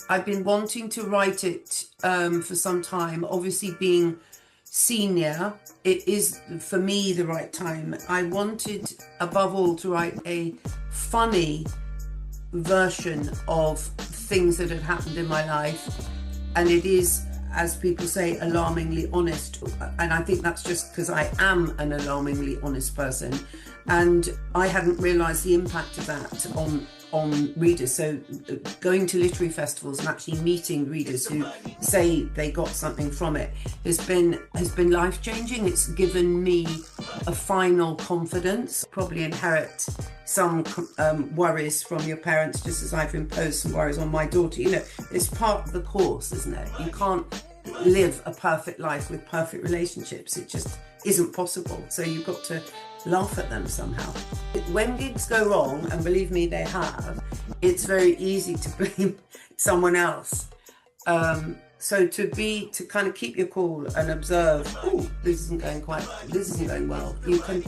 I've been wanting to write it for some time. Obviously, being senior, it is for me the right time. I wanted, above all, to write a funny version of things that had happened in my life, and it is, as people say, alarmingly honest. And I think that's just because I am an alarmingly honest person, and I hadn't realised the impact of that on readers. So going to literary festivals and actually meeting readers who say they got something from it has been life-changing. It's given me a final confidence. Probably inherit some worries from your parents, just as I've imposed some worries on my daughter. You know, it's part of the course, isn't it? You can't live a perfect life with perfect relationships. It just isn't possible. So you've got to laugh at them somehow. When gigs go wrong, and believe me, they have, it's very easy to blame someone else. So to kind of keep your cool and observe, oh, this isn't going well. You can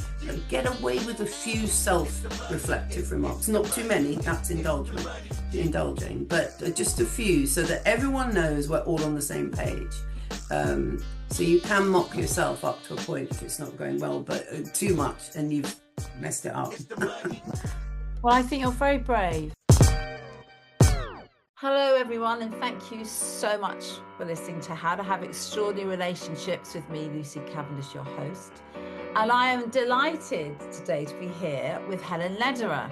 get away with a few self-reflective remarks, not too many, that's indulging, but just a few, so that everyone knows we're all on the same page. So you can mock yourself up to a point if it's not going well, but too much and you've messed it up. Well, I think you're very brave. Hello everyone, and thank you so much for listening to How to Have Extraordinary Relationships with me, Lucy Cavendish, your host. And I am delighted today to be here with Helen Lederer.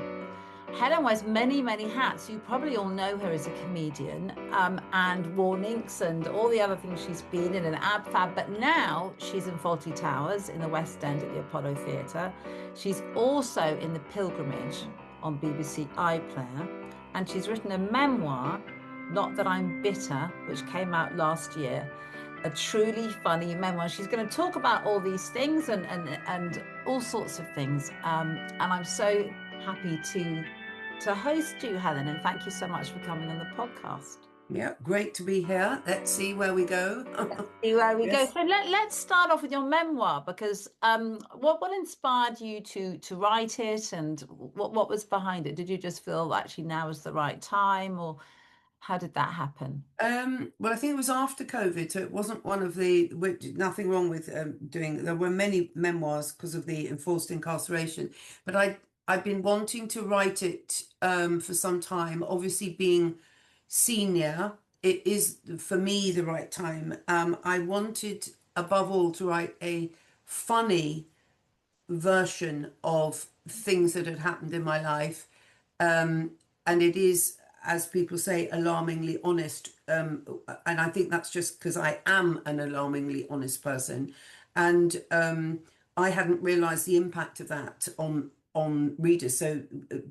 Helen wears many, many hats. You probably all know her as a comedian and Warninks and all the other things she's been in, and Ab Fab, but now she's in Fawlty Towers in the West End at the Apollo Theatre. She's also in The Pilgrimage on BBC iPlayer, and she's written a memoir, Not That I'm Bitter, which came out last year, a truly funny memoir. She's going to talk about all these things and all sorts of things, and I'm so happy to host you, Helen, and thank you so much for coming on the podcast. Yeah, great to be here. Let's see where we go. Let's see where we Yes. go. So let's start off with your memoir, because what inspired you to write it, and what was behind it? Did you just feel actually now is the right time, or how did that happen? Well, I think it was after COVID, so it wasn't one of the, nothing wrong with doing, there were many memoirs because of the enforced incarceration, but I've been wanting to write it for some time. Obviously, being senior, it is for me the right time. I wanted, above all, to write a funny version of things that had happened in my life, and it is, as people say, alarmingly honest, and I think that's just because I am an alarmingly honest person, and I hadn't realised the impact of that on readers. So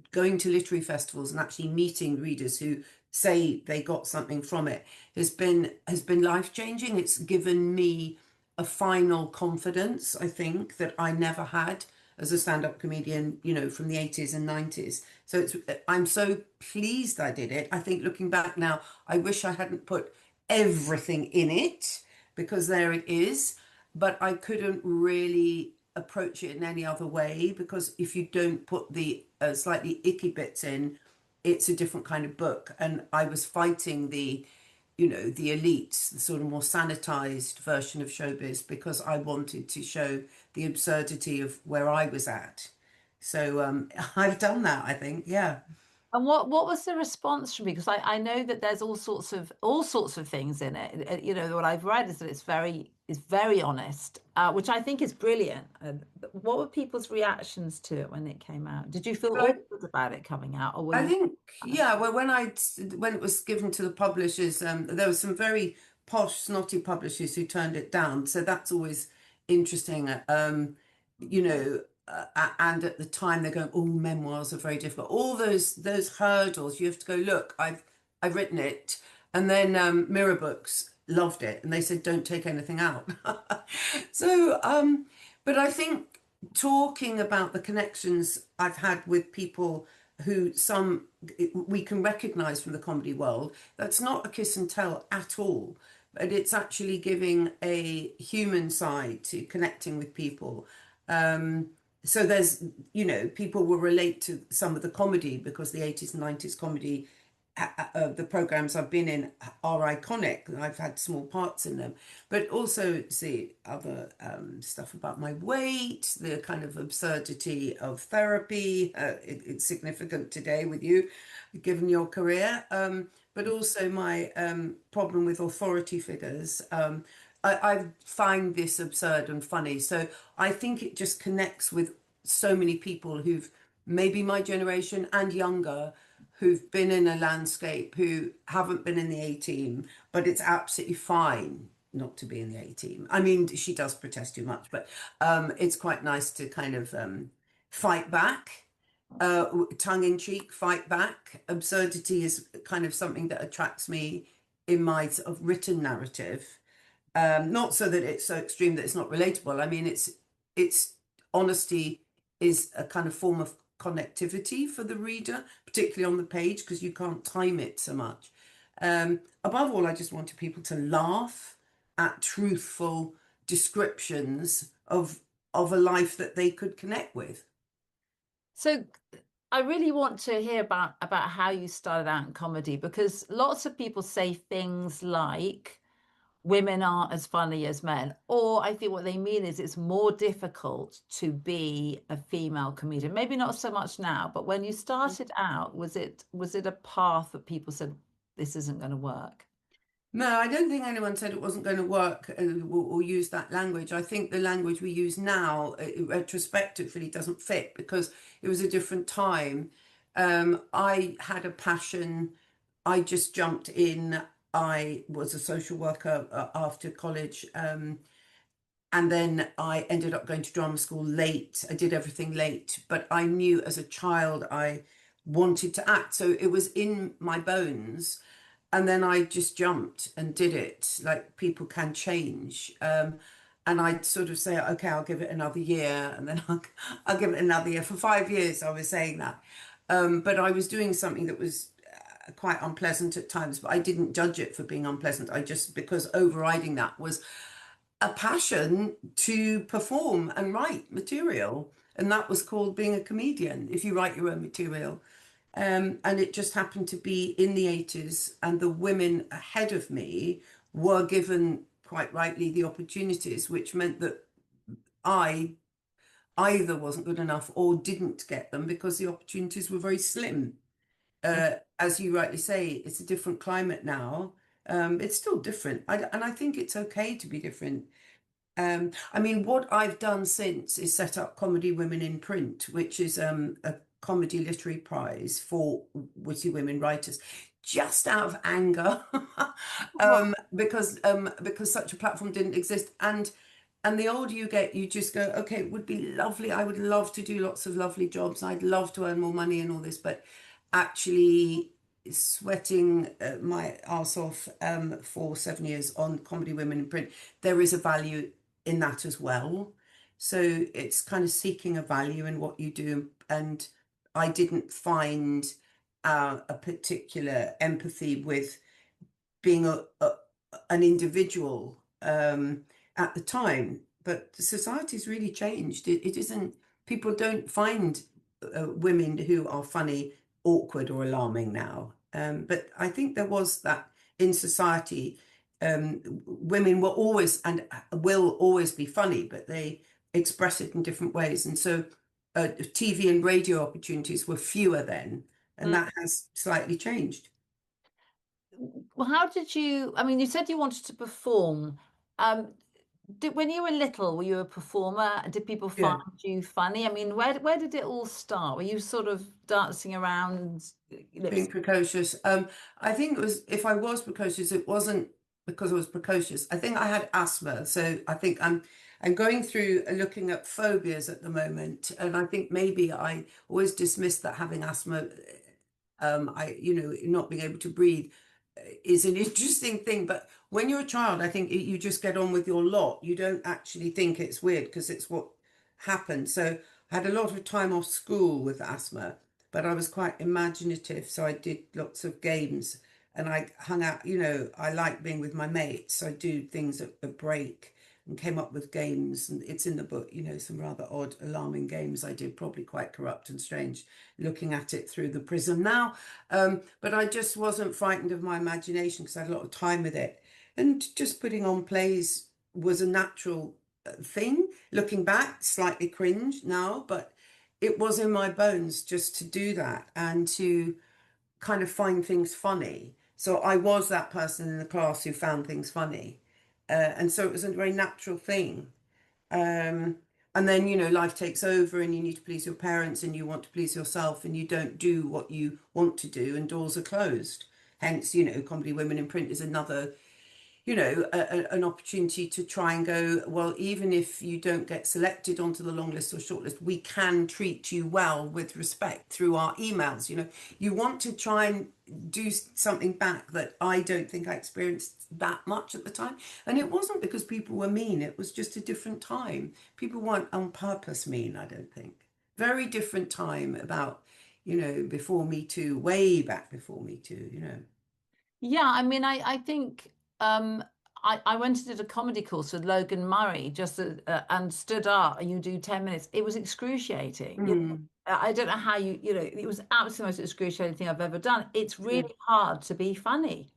going to literary festivals and actually meeting readers who say they got something from it has been life-changing. It's given me a final confidence, I think, that I never had as a stand-up comedian, you know, from the 80s and 90s. So I'm so pleased I did it. I think looking back now, I wish I hadn't put everything in it, because there it is, but I couldn't really approach it in any other way, because if you don't put the slightly icky bits in, it's a different kind of book. And I was fighting the elites, the sort of more sanitized version of showbiz, because I wanted to show the absurdity of where I was at. So I've done that, I think. Yeah. And what was the response from you? Because I know that there's all sorts of things in it. You know, what I've read is that it's very honest, which I think is brilliant. What were people's reactions to it when it came out? Did you feel awkward about it coming out, or I think, yeah. Well, when it was given to the publishers, there were some very posh, snotty publishers who turned it down. So that's always interesting. You know. And at the time they're going, oh, memoirs are very difficult. All those hurdles, you have to go, look, I've written it. And then Mirror Books loved it, and they said, don't take anything out. So, but I think talking about the connections I've had with people who we can recognize from the comedy world, that's not a kiss and tell at all, but it's actually giving a human side to connecting with people. So there's, you know, people will relate to some of the comedy because the 80s and 90s comedy the programs I've been in are iconic. I've had small parts in them, but also see other stuff about my weight, the kind of absurdity of therapy. It's significant today with you, given your career, but also my problem with authority figures. I find this absurd and funny. So I think it just connects with so many people who've maybe my generation and younger, who've been in a landscape, who haven't been in the A team, but it's absolutely fine not to be in the A team. I mean, she does protest too much, but it's quite nice to kind of fight back, tongue in cheek, fight back. Absurdity is kind of something that attracts me in my sort of written narrative. Not so that it's so extreme that it's not relatable. I mean, it's honesty is a kind of form of connectivity for the reader, particularly on the page, because you can't time it so much. Above all, I just wanted people to laugh at truthful descriptions of a life that they could connect with. So I really want to hear about how you started out in comedy, because lots of people say things like women aren't as funny as men, or I think what they mean is it's more difficult to be a female comedian. Maybe not so much now, but when you started out, was it a path that people said this isn't going to work? No, I don't think anyone said it wasn't going to work, or use that language. I think the language we use now, retrospectively, doesn't fit because it was a different time. I had a passion. I just jumped in. I was a social worker after college. And then I ended up going to drama school late. I did everything late, but I knew as a child I wanted to act. So it was in my bones. And then I just jumped and did it. Like, people can change. And I'd sort of say, okay, I'll give it another year. And then I'll give it another year. For 5 years, I was saying that. But I was doing something that was quite unpleasant at times, but I didn't judge it for being unpleasant. I just, because overriding that was a passion to perform and write material. And that was called being a comedian, if you write your own material. And it just happened to be in the 80s, and the women ahead of me were given, quite rightly, the opportunities, which meant that I either wasn't good enough or didn't get them because the opportunities were very slim. As you rightly say, it's a different climate now. It's still different. And I think it's okay to be different. I mean, what I've done since is set up Comedy Women in Print, which is a comedy literary prize for witty women writers, just out of anger, because such a platform didn't exist. And the older you get, you just go, okay, it would be lovely. I would love to do lots of lovely jobs. I'd love to earn more money and all this, but actually sweating my arse off for 7 years on Comedy Women in Print, there is a value in that as well. So it's kind of seeking a value in what you do. And I didn't find a particular empathy with being an individual at the time. But the society's really changed. It isn't, people don't find women who are funny awkward or alarming now. But I think there was that in society. Women were always and will always be funny, but they express it in different ways. And so TV and radio opportunities were fewer then, and that has slightly changed. Well, how did you, I mean, you said you wanted to perform. When you were little, were you a performer? Did people Yeah. find you funny? I mean, where did it all start? Were you sort of dancing around, Being precocious. I think it was, if I was precocious, it wasn't because I was precocious. I think I had asthma. So I think I'm going through looking at phobias at the moment. And I think maybe I always dismissed that having asthma, not being able to breathe is an interesting thing. But when you're a child, I think you just get on with your lot. You don't actually think it's weird because it's what happened. So I had a lot of time off school with asthma, but I was quite imaginative. So I did lots of games and I hung out, I like being with my mates. So I do things at a break. and came up with games. And it's in the book, you know, some rather odd, alarming games I did, probably quite corrupt and strange, looking at it through the prism now. But I just wasn't frightened of my imagination because I had a lot of time with it. And just putting on plays was a natural thing. Looking back, slightly cringe now, but it was in my bones just to do that and to kind of find things funny. So I was that person in the class who found things funny. And so it was a very natural thing. Um, and then, you know, life takes over and you need to please your parents and you want to please yourself and you don't do what you want to do and doors are closed. Hence, you know, Comedy Women in Print is another, you know, an opportunity to try and go, well, even if you don't get selected onto the long list or short list, we can treat you well with respect through our emails. You know, you want to try and do something back that I don't think I experienced that much at the time. And it wasn't because people were mean, it was just a different time. People weren't on purpose mean, I don't think. Very different time about, you know, before Me Too, way back before Me Too, you know. Yeah, I mean, I think I went and did a comedy course with Logan Murray just and stood up and you do 10 minutes. It was excruciating. You know, Mm, I don't know how you know, it was absolutely the most excruciating thing I've ever done. It's yeah. really hard to be funny,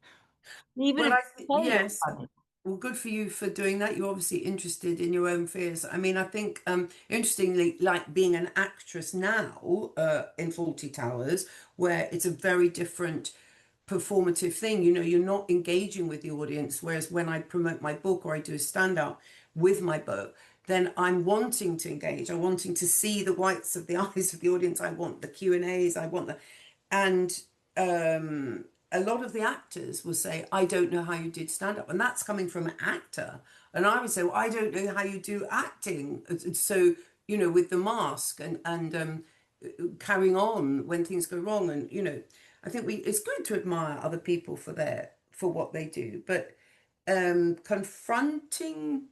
even Well, if I you think, say you're yes. funny. Well, good for you for doing that. You're obviously interested in your own fears. I mean, I think, interestingly, like being an actress now, in Fawlty Towers, where it's a very different performative thing. You know, you're not engaging with the audience. Whereas when I promote my book or I do a stand up with my book, then I'm wanting to engage. I'm wanting to see the whites of the eyes of the audience. I want the Q&As. I want the, and a lot of the actors will say, I don't know how you did stand up. And that's coming from an actor. And I would say, well, I don't know how you do acting. So, you know, with the mask and carrying on when things go wrong. And, you know, I think it's good to admire other people for what they do. But confronting,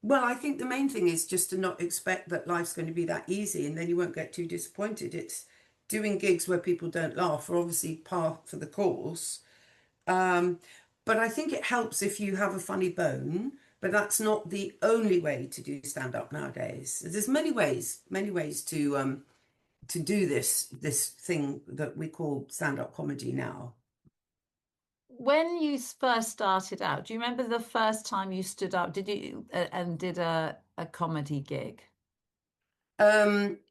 well, I think the main thing is just to not expect that life's going to be that easy and then you won't get too disappointed. It's doing gigs where people don't laugh are obviously par for the course. Um, but I think it helps if you have a funny bone, but that's not the only way to do stand up nowadays. There's many ways to do this thing that we call stand up comedy now. When you first started out, do you remember the first time you stood up? Did you and did a comedy gig?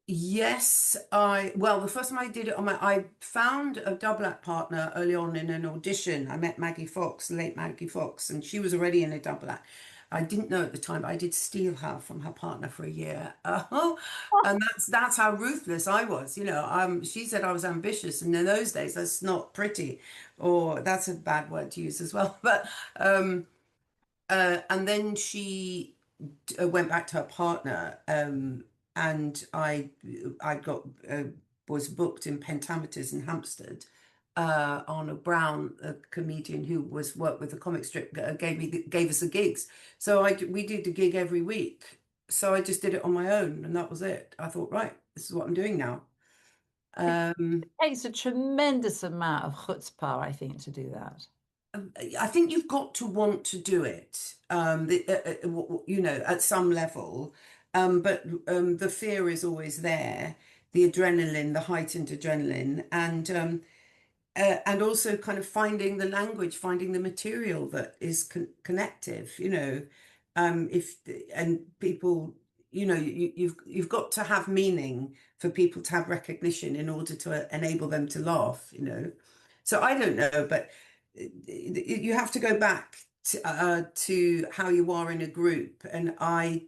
Yes, well, the first time I did it I found a double act partner early on in an audition. I met Maggie Fox, late Maggie Fox, and she was already in a double act. I didn't know at the time, but I did steal her from her partner for a year. And that's how ruthless I was. You know, she said I was ambitious, and in those days, that's not pretty, or that's a bad word to use as well. But and then she went back to her partner, and I got was booked in Pentameters in Hampstead. Arnold Brown, a comedian who was worked with the comic strip, gave us the gigs. So we did a gig every week. So I just did it on my own, and that was it. I thought, right, this is what I'm doing now. It Um, takes a tremendous amount of chutzpah, I think, to do that. I think you've got to want to do it, you know, at some level. But the fear is always there, the adrenaline, the heightened adrenaline, and also kind of finding the language, finding the material that is connective, you know, if and people, you know, you've got to have meaning for people to have recognition in order to enable them to laugh, you know. So I don't know, but you have to go back to how you are in a group, and I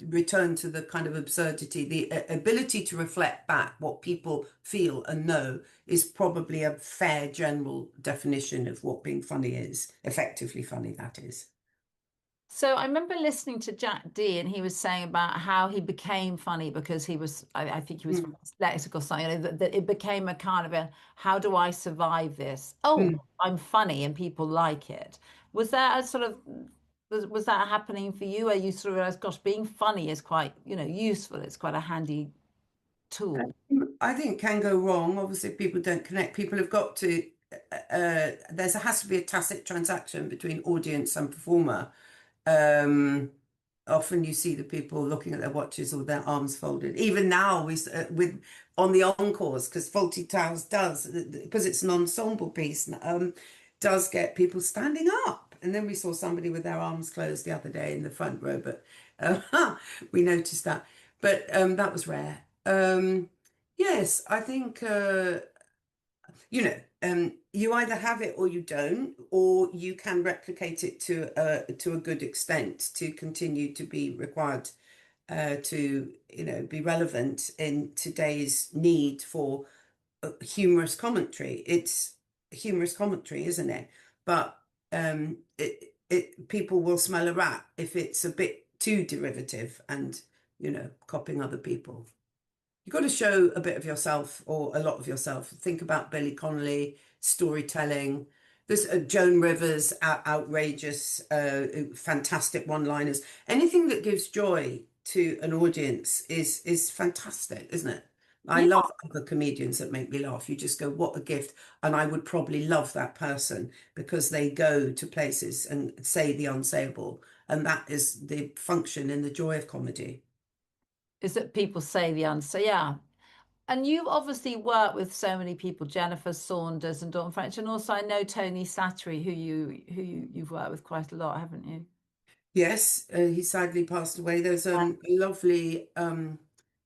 return to the kind of absurdity, the ability to reflect back what people feel and know is probably a fair general definition of what being funny is, effectively funny, that is. So I remember listening to Jack D, and he was saying about how he became funny because I think he was Mm, dyslexic or something, you know, that it became a kind of a, how do I survive this? Oh, mm. I'm funny and people like it. Was that a sort of, was that happening for you? Where you sort of realized, gosh, being funny is quite, you know, useful. It's quite a handy tool. I think it can go wrong. Obviously, people don't connect. People have got to, has to be a tacit transaction between audience and performer. Um, often you see the people looking at their watches or their arms folded. Even now, with on the encores, because Fawlty Towers does, because it's an ensemble piece, does get people standing up. And then we saw somebody with their arms closed the other day in the front row, but we noticed that. But that was rare. Yes, I think you either have it or you don't, or you can replicate it to a good extent to continue to be required to be relevant in today's need for humorous commentary. It's humorous commentary, isn't it? But people will smell a rat if it's a bit too derivative and copying other people. You've got to show a bit of yourself or a lot of yourself. Think about Billy Connolly, storytelling. There's Joan Rivers, outrageous, fantastic one-liners. Anything that gives joy to an audience is fantastic, isn't it? I Yeah. love other comedians that make me laugh. You just go, what a gift. And I would probably love that person because they go to places and say the unsayable. And that is the function and the joy of comedy. Is that people say the answer? Yeah. And you obviously work with so many people, Jennifer Saunders and Dawn French, and also I know Tony Slattery, you've worked with quite a lot, haven't you? Yes, he sadly passed away. There's a lovely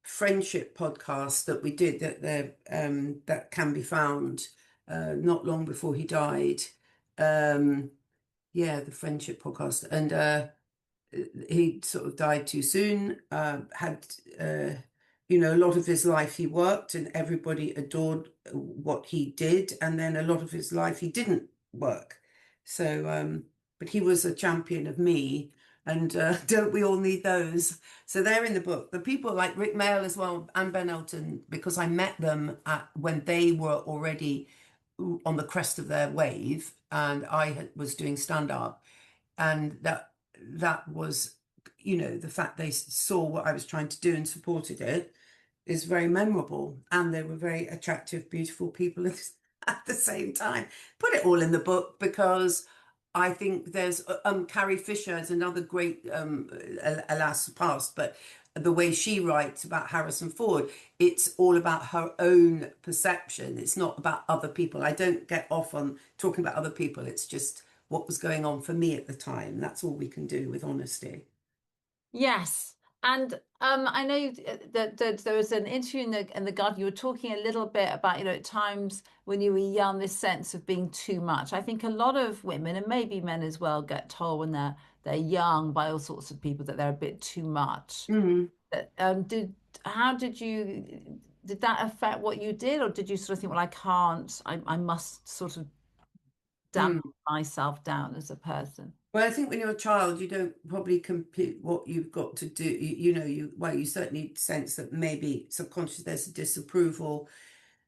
friendship podcast that we did that can be found not long before he died. Yeah, the friendship podcast, and he sort of died too soon. Had a lot of his life he worked, and everybody adored what he did, and then a lot of his life he didn't work. So, but he was a champion of me. And don't we all need those? So they're in the book. The people like Rick Mail as well and Ben Elton, because I met them when they were already on the crest of their wave, and was doing stand up, and that was, the fact they saw what I was trying to do and supported it is very memorable. And they were very attractive, beautiful people at the same time. Put it all in the book because I think there's Carrie Fisher is another great, alas past, but the way she writes about Harrison Ford, it's all about her own perception. It's not about other people. I don't get off on talking about other people. It's just what was going on for me at the time. That's all we can do with honesty. Yes. And I know that there was an interview in the Guardian. You were talking a little bit about, at times when you were young, this sense of being too much. I think a lot of women, and maybe men as well, get told when they're young by all sorts of people that they're a bit too much. Mm. Did that affect what you did, or did you sort of think, well, I must sort of dampen myself down as a person? Well, I think when you're a child, you don't probably compute what you've got to do. You certainly sense that maybe subconsciously there's a disapproval.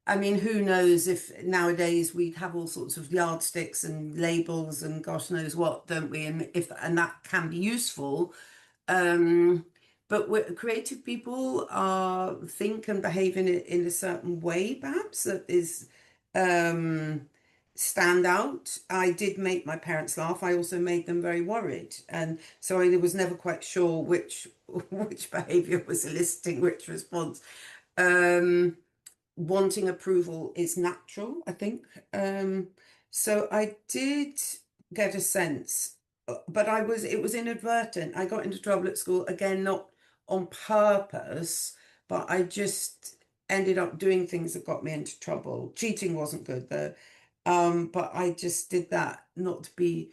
I mean, who knows if nowadays we have all sorts of yardsticks and labels and gosh knows what, don't we? And that can be useful. But creative people think and behave in a certain way, perhaps that is stand out. I did make my parents laugh. I also made them very worried, and so I was never quite sure which which behavior was eliciting which response. Wanting approval is natural, I think. So I did get a sense, but it was inadvertent. I got into trouble at school, again, not on purpose, but I just ended up doing things that got me into trouble. Cheating wasn't good though. But I just did that not to be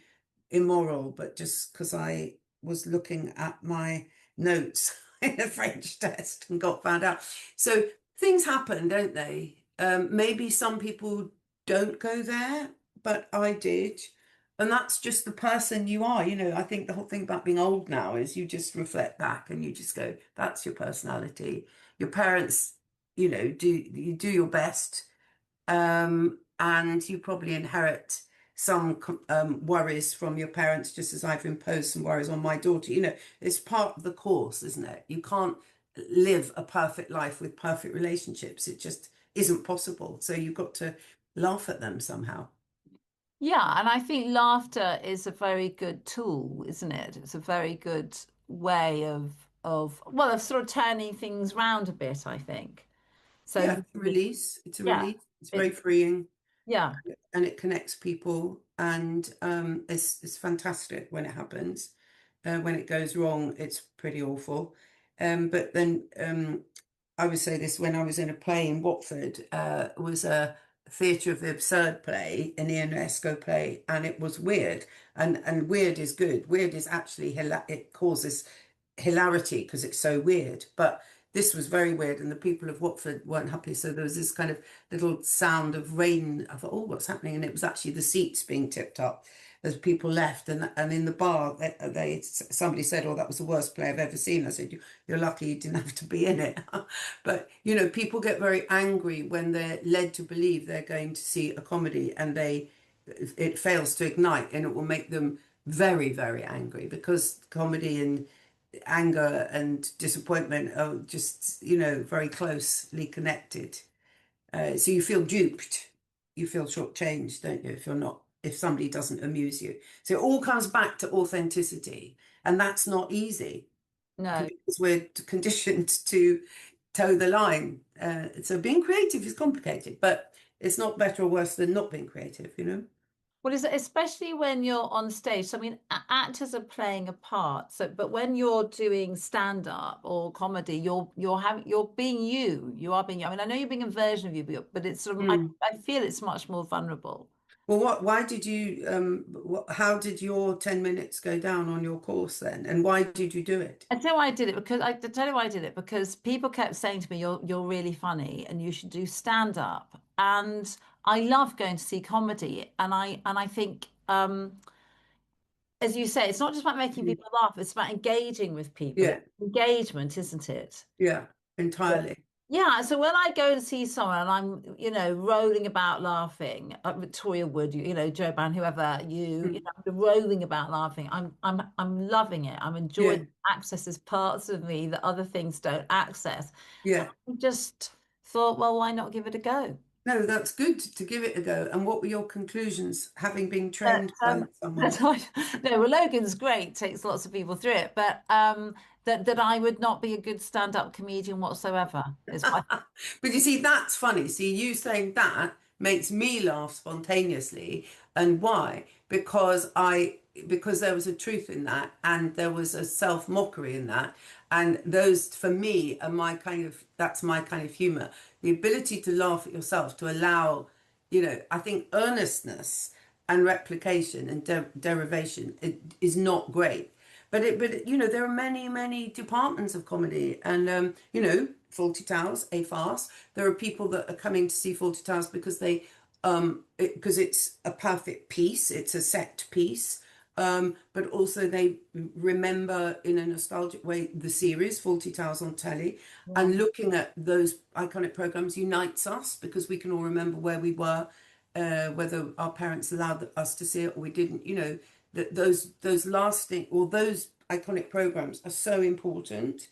immoral, but just because I was looking at my notes in a French test and got found out. So things happen, don't they? Maybe some people don't go there, but I did. And that's just the person you are. I think the whole thing about being old now is you just reflect back and you just go, that's your personality. Your parents, you do your best. And you probably inherit some worries from your parents, just as I've imposed some worries on my daughter. It's part of the course, isn't it? You can't live a perfect life with perfect relationships. It just isn't possible. So you've got to laugh at them somehow. Yeah, and I think laughter is a very good tool, isn't it? It's a very good way of sort of turning things round a bit, I think. So Yeah, it's a release. It's a yeah, release. It's very it freeing, yeah. and it connects people, and it's fantastic when it happens. When it goes wrong, it's pretty awful. But then I would say this: when I was in a play in Watford, it was a Theatre of the Absurd play, an UNESCO play, and it was weird. And weird is good. Weird is actually it causes hilarity because it's so weird. But this was very weird, and the people of Watford weren't happy. So there was this kind of little sound of rain. I thought, oh, what's happening? And it was actually the seats being tipped up as people left. And in the bar, somebody said, "Oh, that was the worst play I've ever seen." I said, "You're lucky you didn't have to be in it." But people get very angry when they're led to believe they're going to see a comedy, and it fails to ignite, and it will make them very, very angry, because comedy and anger and disappointment are just, very closely connected. So you feel duped, you feel shortchanged, don't you, if somebody doesn't amuse you. So it all comes back to authenticity, and that's not easy No. because we're conditioned to toe the line. So being creative is complicated, but it's not better or worse than not being creative. Well, is it, especially when you're on stage? So, I mean, actors are playing a part. So, but when you're doing stand up or comedy, you're being you. You are being you. I mean, I know you're being a version of you, but it's sort of Mm. I feel it's much more vulnerable. Well, why did you, how did your 10 minutes go down on your course then? And why did you do it? I tell you why I did it because I tell you why I did it because people kept saying to me, "You're really funny and you should do stand up." And I love going to see comedy, and I think, as you say, it's not just about making Mm. people laugh; it's about engaging with people. Yeah, It's engagement, isn't it? yeah, Yeah. entirely. Yeah, so when I go and see someone and I'm, rolling about laughing, Victoria Wood, Joe Ban, whoever Mm. rolling about laughing, I'm loving it. I'm enjoying Yeah, accesses parts of me that other things don't access. So yeah. I just thought, well, why not give it a go? No, that's good to give it a go. And what were your conclusions, having been But trained by someone? but no, well, Logan's great, takes lots of people through it, but that I would not be a good stand-up comedian whatsoever is what But you see, that's funny. See, you saying that makes me laugh spontaneously. And why? Because there was a truth in that, and there was a self-mockery in that. And those, for me, are that's my kind of humor. The ability to laugh at yourself, to allow, I think earnestness and replication and derivation is not great. But there are many, many departments of comedy, and Fawlty Towers, a farce. There are people that are coming to see Fawlty Towers because it's a perfect piece, it's a set piece. But also they remember in a nostalgic way the series Fawlty Towers on telly, yeah. and looking at those iconic programs unites us because we can all remember where we were, whether our parents allowed us to see it or we didn't. That those lasting or those iconic programs are so important,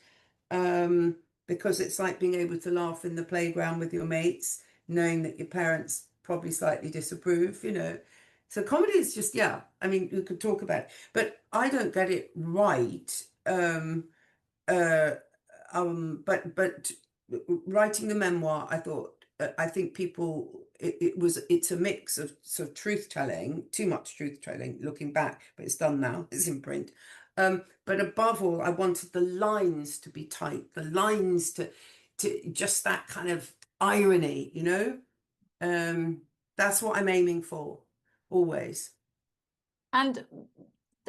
because it's like being able to laugh in the playground with your mates, knowing that your parents probably slightly disapprove. So comedy is just, yeah, I mean, you could talk about it, but I don't get it right. Uh, but writing the memoir, I think it's a mix of sort of truth telling, too much truth telling looking back, but it's done now, it's in print. But above all, I wanted the lines to be tight, the lines to just that kind of irony. Um, that's what I'm aiming for, always. And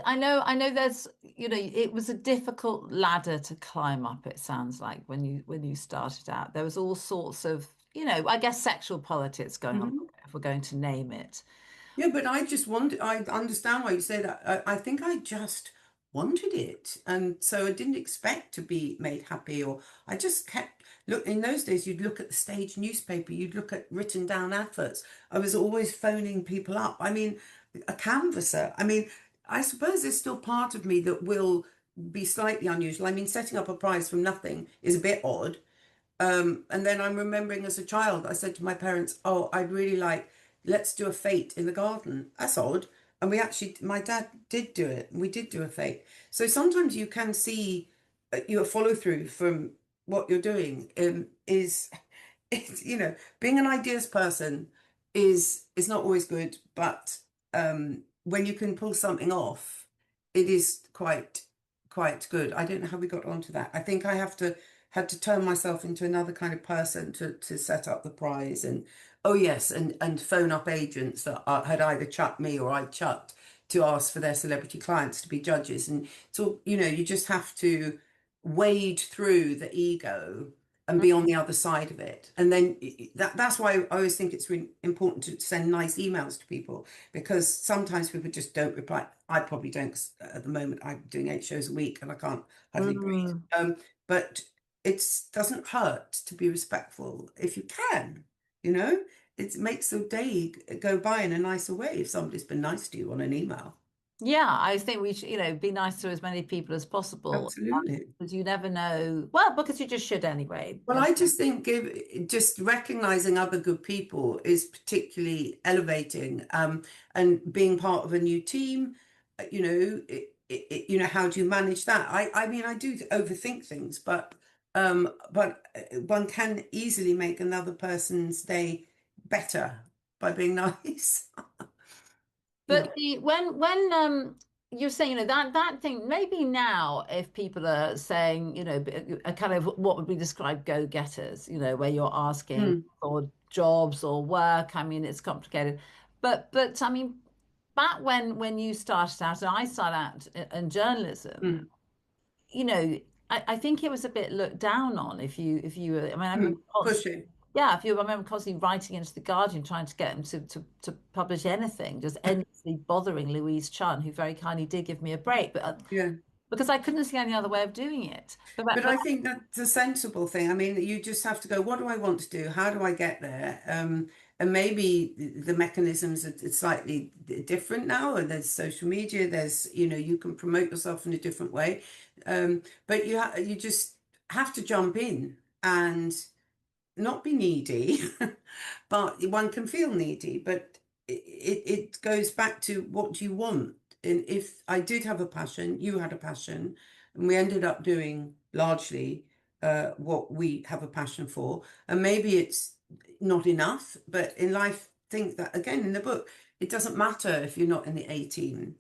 I know there's, it was a difficult ladder to climb up, it sounds like when you started out. There was all sorts of, I guess sexual politics going on, Mhm. if we're going to name it. Yeah, but I just wanted, I understand why you say that. I think I just wanted it. And so I didn't expect to be made happy, or I just kept, look, in those days, you'd look at the stage newspaper, you'd look at written down adverts. I was always phoning people up. I mean, a canvasser. I mean, I suppose there's still part of me that will be slightly unusual. I mean, setting up a prize from nothing is a bit odd. And then I'm remembering as a child, I said to my parents, "Oh, I'd really like, let's do a fete in the garden." That's odd. And my dad did do it. We did do a fake. So sometimes you can see your follow through from what you're doing is, it's, being an ideas person is not always good, but when you can pull something off, it is quite good. I don't know how we got onto that. I think I had to turn myself into another kind of person to set up the prize, and oh yes, and phone up agents that had either chucked me or I chucked to ask for their celebrity clients to be judges. And so, you just have to wade through the ego and be on the other side of it. And then that's why I always think it's really important to send nice emails to people, because sometimes people just don't reply. I probably don't, 'cause at the moment I'm doing 8 shows a week and I can't hardly breathe. But it doesn't hurt to be respectful if you can, you know? It makes the day go by in a nicer way if somebody's been nice to you on an email. Yeah, I think we should, be nice to as many people as possible. Absolutely. Because you never know. Well, because you just should anyway. Well, I just think just recognizing other good people is particularly elevating, and being part of a new team, how do you manage that? I mean, I do overthink things, but one can easily make another person's day better by being nice. But when you're saying, that thing, maybe now if people are saying, a kind of what would be described go-getters, where you're asking for jobs or work, I mean, it's complicated. But I mean, back when you started out and I started out in journalism, I think it was a bit looked down on if you were, I mean, I remember Pushing. yeah, I remember constantly writing into the Guardian, trying to get them to publish anything, just endlessly bothering Louise Chun, who very kindly did give me a break, but Yeah. because I couldn't see any other way of doing it. But I think that's a sensible thing. I mean, you just have to go, what do I want to do? How do I get there? And maybe the mechanisms are slightly different now, and there's social media, there's, you can promote yourself in a different way. But you just have to jump in and not be needy, but one can feel needy, but it goes back to what you want. And if I did have a passion, you had a passion, and we ended up doing largely what we have a passion for. And maybe it's not enough, but in life, think that again in the book, it doesn't matter if you're not in the 18,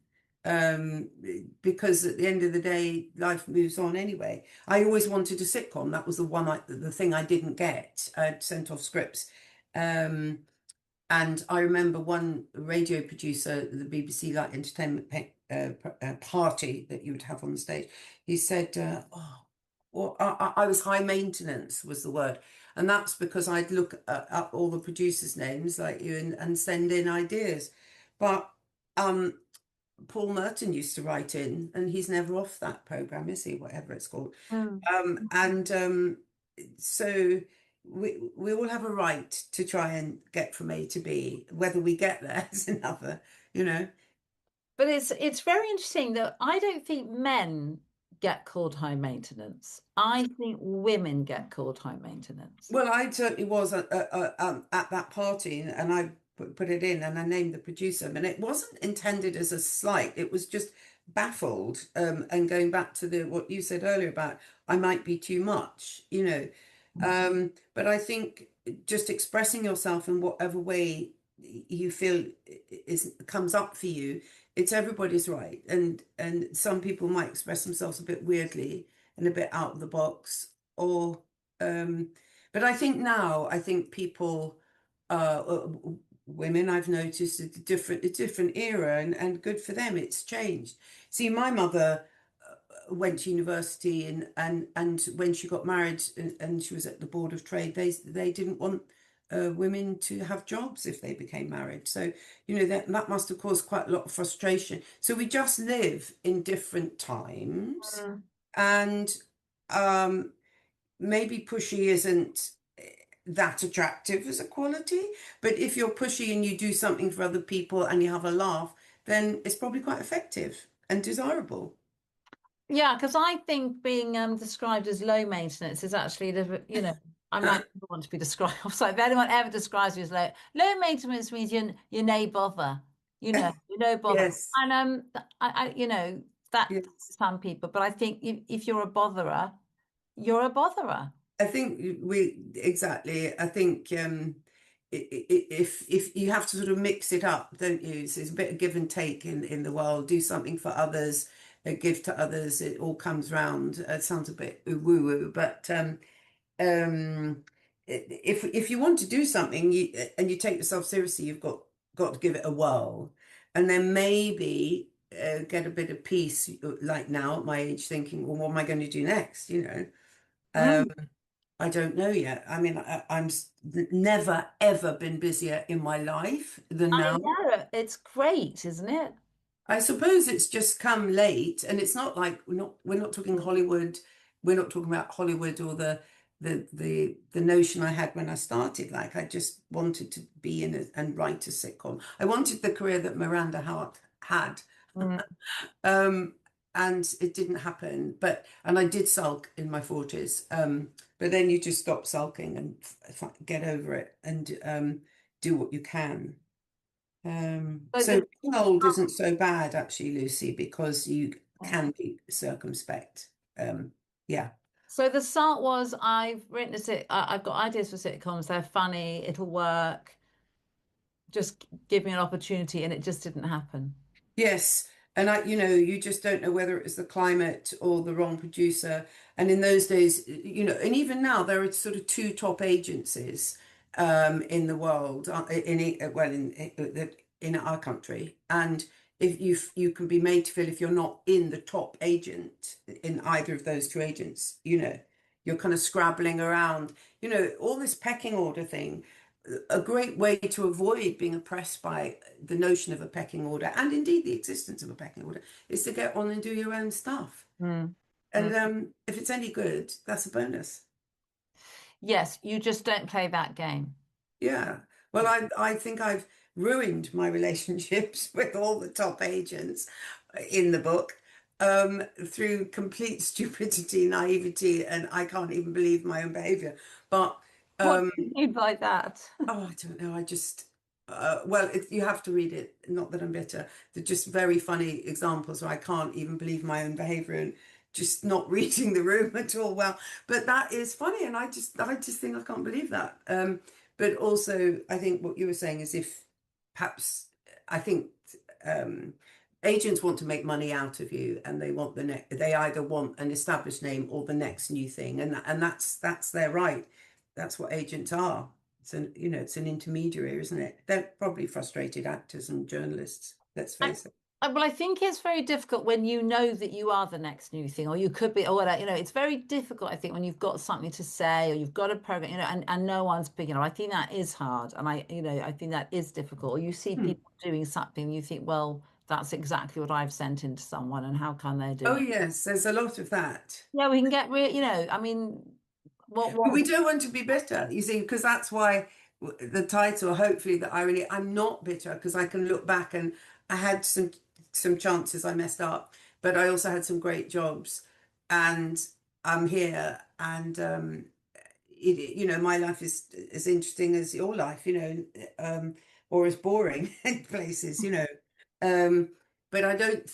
because at the end of the day, life moves on anyway. I always wanted a sitcom. That was the thing I didn't get. I'd sent off scripts. And I remember one radio producer, the BBC Light Entertainment party that you would have on the stage, he said, I was high maintenance was the word. And that's because I'd look up all the producers' names like you and send in ideas. But Paul Merton used to write in, and he's never off that program, is he? Whatever it's called. So we all have a right to try and get from A to B. Whether we get there is another, But it's very interesting that I don't think men get called high maintenance. I think women get called high maintenance. Well, I certainly was at that party, and I put it in, and I named the producer, and it wasn't intended as a slight. It was just baffled, and going back to what you said earlier about I might be too much, but I think just expressing yourself in whatever way you feel comes up for you, it's everybody's right. And some people might express themselves a bit weirdly and a bit out of the box, or but I think people, women, I've noticed a different era, and good for them, it's changed. See, my mother went to university, and when she got married, and she was at the Board of Trade, they didn't want women to have jobs if they became married. So that must have caused quite a lot of frustration. So we just live in different times, and maybe pushy isn't that attractive as a quality, but if you're pushy and you do something for other people and you have a laugh, then it's probably quite effective and desirable. Yeah, because I think being described as low maintenance is actually, I might want to be described. So if anyone ever describes you as low maintenance means you nay bother. bother. Yes, And that yes. some people, but I think if you're a botherer, you're a botherer. I think exactly. I think if you have to sort of mix it up, don't you? So it's a bit of give and take in the world. Do something for others, give to others. It all comes round. It sounds a bit woo woo, but um, if you want to do something and you take yourself seriously, you've got to give it a whirl, and then maybe get a bit of peace. Like now at my age, thinking, well, what am I going to do next? Mm. I don't know yet. I mean, I'm never ever been busier in my life than I now. know it's great, isn't it? I suppose it's just come late, and it's not like we're not talking Hollywood. We're not talking about Hollywood or the notion I had when I started. Like I just wanted to be in and write a sitcom. I wanted the career that Miranda Hart had. Mm. Um, and it didn't happen. And I did sulk in my 40s. But then you just stop sulking and get over it and do what you can. So So the being old isn't so bad actually, Lucy, because you yeah. can be circumspect. Yeah. So the start was I've written I've got ideas for sitcoms. They're funny. It'll work. Just give me an opportunity, and it just didn't happen. Yes. And you just don't know whether it was the climate or the wrong producer. And in those days, and even now, there are sort of two top agencies in the world, in our country. And if you can be made to feel if you're not in the top agent in either of those two agents, you're kind of scrabbling around, all this pecking order thing. A great way to avoid being oppressed by the notion of a pecking order and indeed the existence of a pecking order is to get on and do your own stuff. Mm. Mm. And if it's any good, that's a bonus. Yes, you just don't play that game. Yeah. Well, I think I've ruined my relationships with all the top agents in the book through complete stupidity, naivety, and I can't even believe my own behavior. But What um, do you mean by that? oh, I don't know. I just, you have to read it. Not that I'm bitter. They're just very funny examples where I can't even believe my own behavior and just not reading the room at all well. But that is funny, and I just think I can't believe that. But also, I think what you were saying is if perhaps I think um, agents want to make money out of you, and they want they either want an established name or the next new thing, and that's their right. That's what agents are. It's an intermediary, isn't it? They're probably frustrated actors and journalists, let's I, face it. well, I think it's very difficult when you know that you are the next new thing, or you could be, or whatever. It's very difficult, I think, when you've got something to say or you've got a program, and no one's picking up. I think that is hard. And I think that is difficult. Or you see Hmm. people doing something, you think, well, that's exactly what I've sent into someone, and how can they do Oh, it? yes, there's a lot of that. Yeah, we can get real, I mean, But what, we don't want to be bitter, you see, because that's why the title, hopefully, the irony, I'm not bitter because I can look back and I had some chances I messed up, but I also had some great jobs and I'm here and my life is as interesting as your life, or as boring in places, Um, but I don't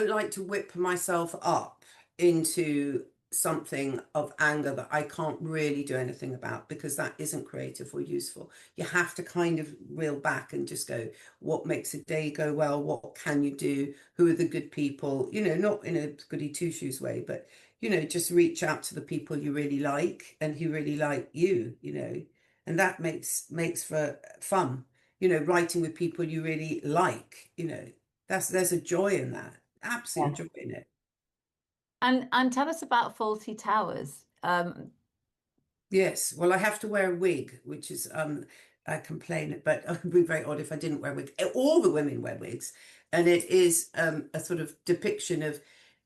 like to whip myself up into something of anger that I can't really do anything about because that isn't creative or useful. You have to kind of reel back and just go, what makes a day go well? What can you do? Who are the good people? Not in a goody two shoes way, but just reach out to the people you really like and who really like you, and that makes for fun, writing with people you really like, there's a joy in that. Absolute joy in it. and tell us about Fawlty Towers. Yes. Well, I have to wear a wig, which is I complain, but it would be very odd if I didn't wear a wig. All the women wear wigs, and it is a sort of depiction of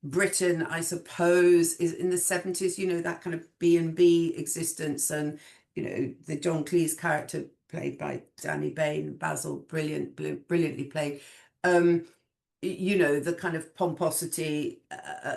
Britain, I suppose, is in the 70s, that kind of B&B existence, and the John Cleese character played by Danny Bain, Basil, brilliantly played. Um, the kind of pomposity,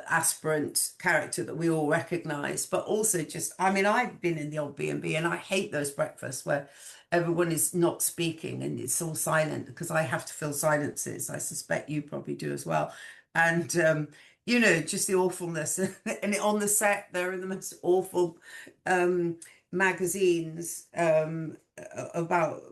aspirant character that we all recognize, but also just, I mean, I've been in the old B&B and I hate those breakfasts where everyone is not speaking and it's all silent, because I have to fill silences. I suspect you probably do as well. And just the awfulness. And on the set, there are the most awful magazines about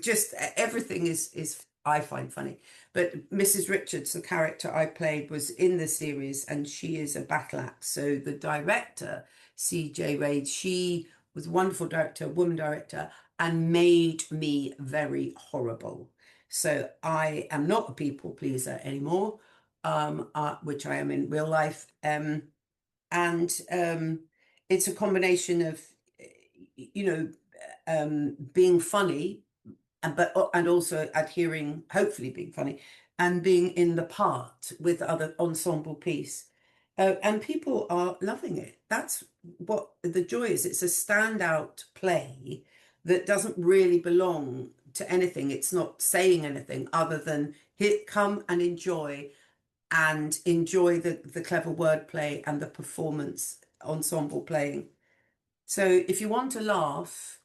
just everything is I find funny. But Mrs. Richards, the character I played, was in the series, and she is a battle axe. So the director, C.J. Wade, she was a wonderful director, woman director, and made me very horrible. So I am not a people pleaser anymore, which I am in real life. And it's a combination of, you know, being funny, and also adhering, hopefully being funny, and being in the part with other ensemble piece. And people are loving it. That's what the joy is. It's a standout play that doesn't really belong to anything. It's not saying anything other than come and enjoy, the clever wordplay and the performance ensemble playing. So if you want to laugh,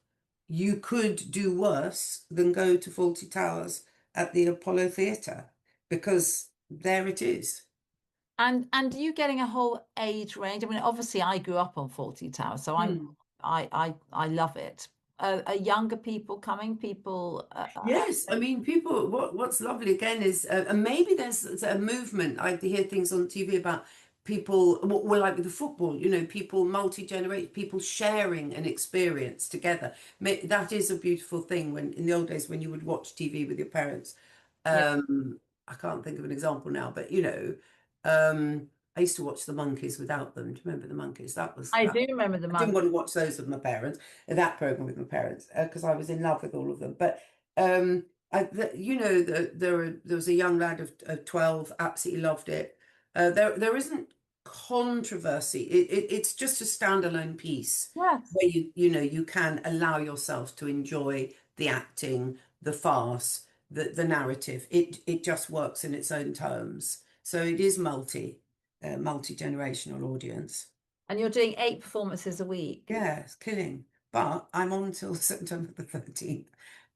you could do worse than go to Fawlty Towers at the Apollo Theatre, because there it is. And are you getting a whole age range? I mean, obviously, I grew up on Fawlty Towers, so I love it. Are younger people coming? People, Yes, I mean, people. What's lovely again is, and maybe there's a movement. I hear things on TV about people. Well, like with the football, people multi-generate, people sharing an experience together. That is a beautiful thing. When in the old days, when you would watch TV with your parents, yeah. I can't think of an example now, but I used to watch the Monkeys without them. Do you remember the Monkeys? That was I that. do remember the I didn't month. want to watch those with my parents, that program with my parents, because I was in love with all of them. But there was a young lad of 12, absolutely loved it. There isn't controversy. It's just a standalone piece Yes. where you can allow yourself to enjoy the acting, the farce, the narrative. It just works in its own terms. So it is multi-generational audience. And you're doing 8 performances a week. Yeah, it's killing. But I'm on till September the 13th.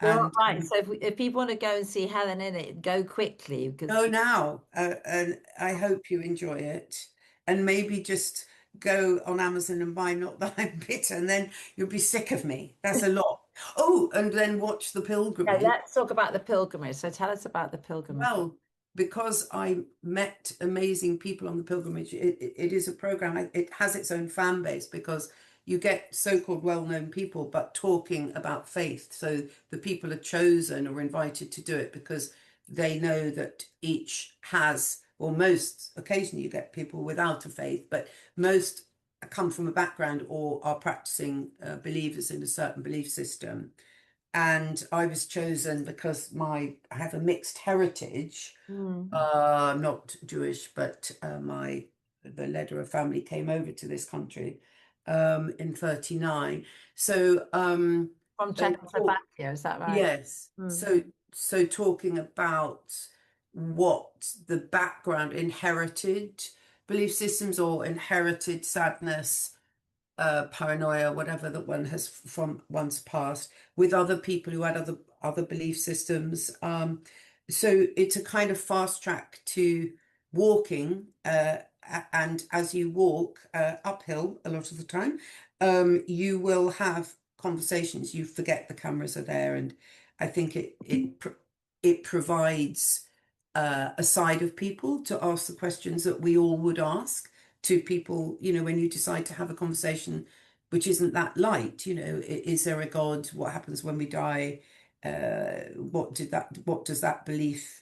You're all And right. So if people want to go and see Helen in it, go quickly because go now. And I hope you enjoy it. And maybe just go on Amazon and buy Not That I'm Bitter, and then you'll be sick of me. That's a lot. Oh, and then watch The yeah, Pilgrimage. let's talk about the pilgrimage. So tell us about the pilgrimage. Well, because I met amazing people on the pilgrimage, it is a program. It has its own fan base, because you get so-called well-known people, but talking about faith. So the people are chosen or invited to do it because they know that each has, or most occasionally you get people without a faith, but most come from a background or are practicing believers in a certain belief system. And I was chosen because I have a mixed heritage. I'm not Jewish, but the Lederer family came over to this country in 39. So From they talk, Czechoslovakia, is that right? yes. So talking about what the background, inherited belief systems or inherited sadness, paranoia, whatever that one has from one's past, with other people who had other belief systems. So it's a kind of fast track to walking, and as you walk uphill a lot of the time, you will have conversations. You forget the cameras are there, and I think it provides a side of people to ask the questions that we all would ask to people, when you decide to have a conversation which isn't that light, is there a God? What happens when we die? What does that belief,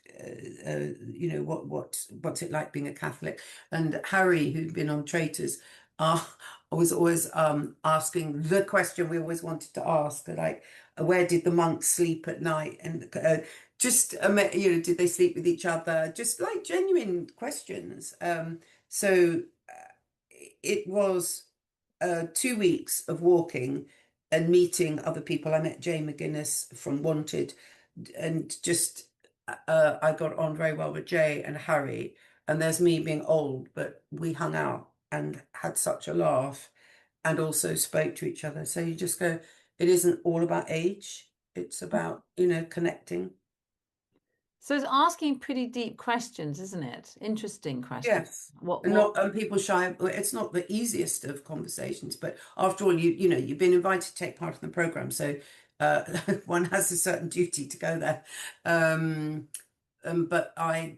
what's it like being a Catholic? And Harry, who'd been on Traitors, was always asking the question we always wanted to ask, like, where did the monks sleep at night? And did they sleep with each other? Just like genuine questions. So it was 2 weeks of walking and meeting other people. I met Jay McGuinness from Wanted, and just I got on very well with Jay and Harry. And there's me being old, but we hung out and had such a laugh, and also spoke to each other. So you just go, it isn't all about age. It's about, connecting. So it's asking pretty deep questions, isn't it? Interesting questions. Yes. What And what not people shy. It's not the easiest of conversations, but after all, you've been invited to take part in the program, so uh, one has a certain duty to go there. Um, but I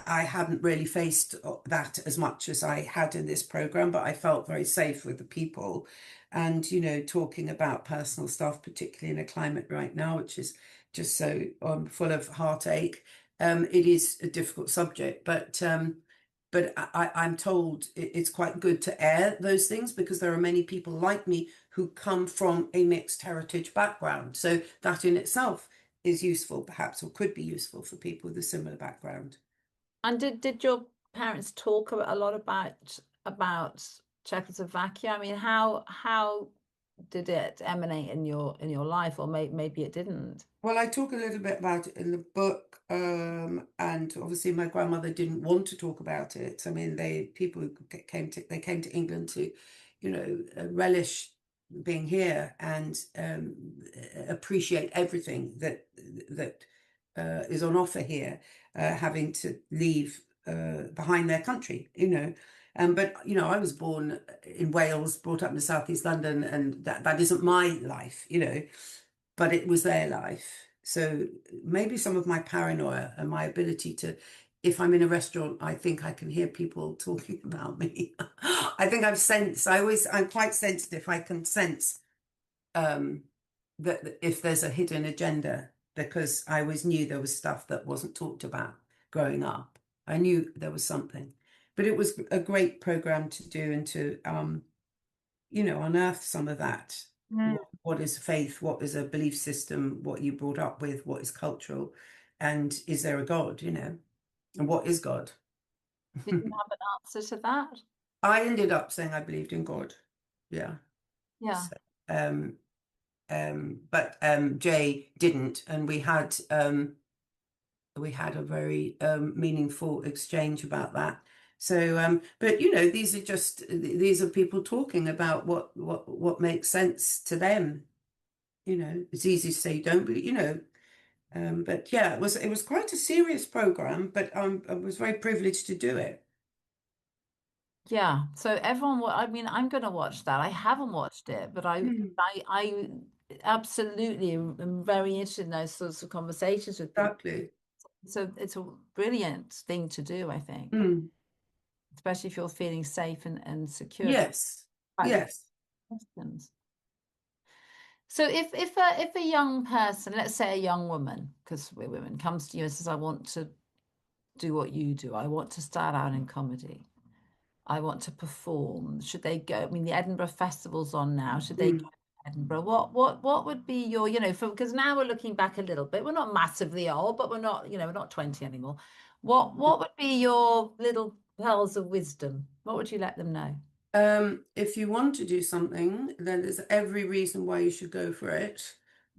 hadn't really faced that as much as I had in this program, but I felt very safe with the people and, talking about personal stuff, particularly in a climate right now, which is just so full of heartache. It is a difficult subject, but I'm told it's quite good to air those things because there are many people like me who come from a mixed heritage background. So that in itself is useful, perhaps, or could be useful for people with a similar background. and did your parents talk a lot about Czechoslovakia? I mean, how did it emanate in your life, or maybe it didn't? Well, I talk a little bit about it in the book, and obviously my grandmother didn't want to talk about it. I mean, people who came to England to, relish being here and appreciate everything that is on offer here, having to leave behind their country, But I was born in Wales, brought up in Southeast London, and that isn't my life, but it was their life. So maybe some of my paranoia and my ability to, if I'm in a restaurant, I think I can hear people talking about me. I think I'm quite sensitive. I can sense that if there's a hidden agenda, because I always knew there was stuff that wasn't talked about growing up. I knew there was something, but it was a great program to do and to, unearth some of that. What is faith? What is a belief system? What you brought up with? What is cultural? And is there a God, And what is God? Did you have an answer to that? I ended up saying I believed in God. Yeah. Yeah. So, but Jay didn't, and we had a very meaningful exchange about that. So, but these are people talking about what makes sense to them. It's easy to say you don't, but yeah, it was quite a serious program, but I was very privileged to do it. Yeah. So everyone, I mean, I'm going to watch that. I haven't watched it, but Mm, I absolutely am very interested in those sorts of conversations with people. exactly. So it's a brilliant thing to do, I think, Mm, especially if you're feeling safe and secure to yes. ask Yes. questions. So if a young person, let's say a young woman, because we're women, comes to you and says, I want to do what you do, I want to start out in comedy, I want to perform, should they go? I mean, the Edinburgh Festival's on now. Should they go Mm. to Edinburgh? What would be your, because now we're looking back a little bit. We're not massively old, but we're not, we're not 20 anymore. What would be your little pearls of wisdom? What would you let them know? If you want to do something, then there's every reason why you should go for it.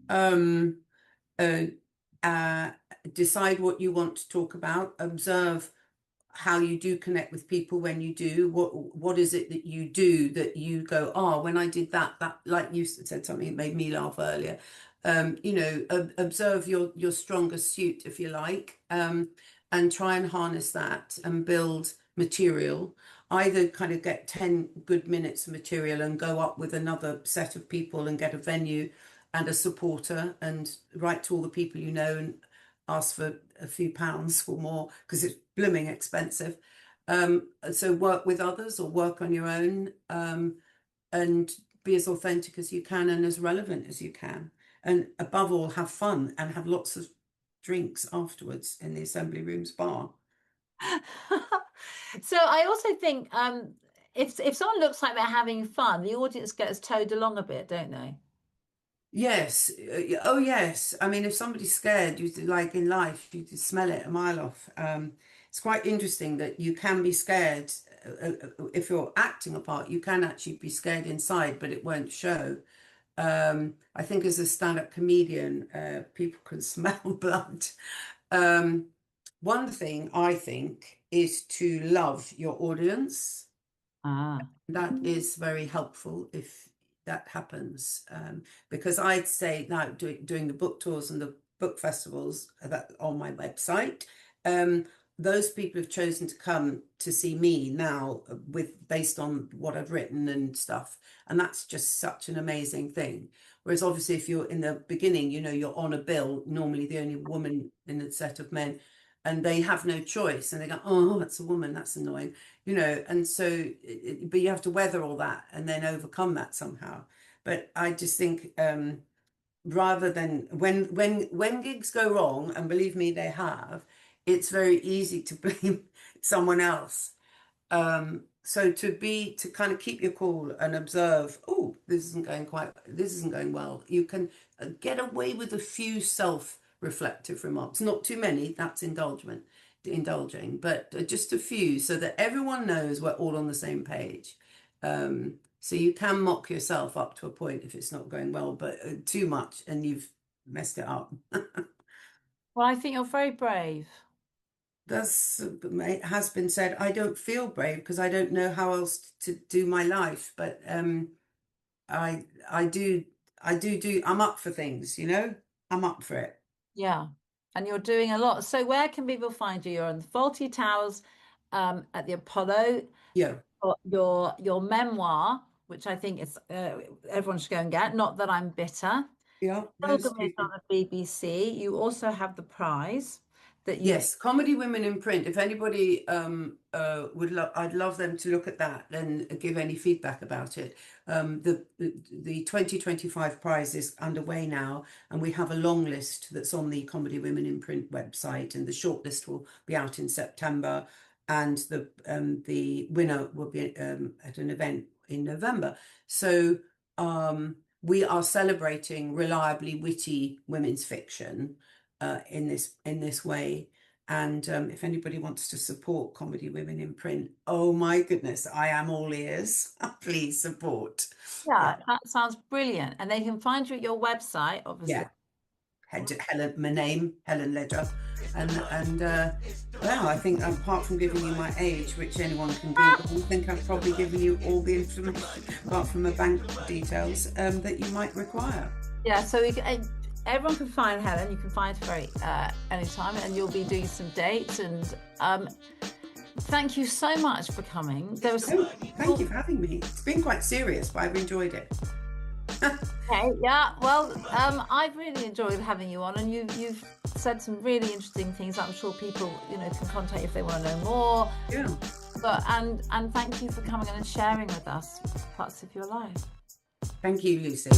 Um, uh, uh, Decide what you want to talk about, observe how you do connect with people when you do. What is it that you do that you go, oh, when I did that, like you said something that made me laugh earlier. Observe your strongest suit, if you like, and try and harness that and build material. Either kind of get 10 good minutes of material and go up with another set of people and get a venue and a supporter and write to all the people you know and ask for a few pounds or more because it's blooming expensive. So work with others or work on your own, and be as authentic as you can and as relevant as you can. And above all, have fun and have lots of drinks afterwards in the Assembly Rooms bar. So I also think if someone looks like they're having fun, the audience gets towed along a bit, don't they? Yes. Oh, yes. I mean, if somebody's scared, like in life, you can smell it a mile off. It's quite interesting that you can be scared. If you're acting a part, you can actually be scared inside, but it won't show. I think as a stand-up comedian, people can smell blood. Um, One thing I think is to love your audience. Ah. That is very helpful if that happens. Because I'd say now doing the book tours and the book festivals that on my website, those people have chosen to come to see me now based on what I've written and stuff. And that's just such an amazing thing. Whereas obviously if you're in the beginning, you know, you're on a bill, normally the only woman in a set of men, and they have no choice, and they go, oh, it's a woman, that's annoying, you know. And so but you have to weather all that and then overcome that somehow. But I just think rather than when gigs go wrong, and believe me, they have, it's very easy to blame someone else. So to kind of keep your cool and observe, oh, this isn't going well. You can get away with a few self-reflective remarks, not too many, that's indulging, but just a few, so that everyone knows we're all on the same page. So you can mock yourself up to a point if it's not going well, but too much and you've messed it up. Well, I think you're very brave. It has been said. I don't feel brave because I don't know how else to do my life, but I do I'm up for things, you know. I'm up for it. Yeah, and you're doing a lot. So where can people find you? You're on the Fawlty Towers at the Apollo. Yeah. Your memoir, which I think is everyone should go and get. Not That I'm Bitter. Yeah. Pilgrimage on the BBC. You also have the prize that you. Yes, Comedy Women in Print. If anybody I'd love them to look at that and give any feedback about it. The 2025 prize is underway now, and we have a long list that's on the Comedy Women in Print website, and the short list will be out in September, and the winner will be at an event in November. So we are celebrating reliably witty women's fiction in this way. And if anybody wants to support Comedy Women in Print, oh my goodness, I am all ears. Please support. Yeah, that sounds brilliant. And they can find you at your website, obviously. Yeah. My name, Helen Lederer. And well, I think apart from giving you my age, which anyone can Google, I think I've probably given you all the information, apart from my bank details, that you might require. Yeah, so everyone can find Helen. You can find her anytime, and you'll be doing some dates. And thank you so much for coming. Thank you for having me. It's been quite serious, but I've enjoyed it. Okay, yeah. Well, I've really enjoyed having you on, and you've said some really interesting things. I'm sure people, can contact you if they want to know more. Yeah. But and thank you for coming and sharing with us parts of your life. Thank you, Lucy.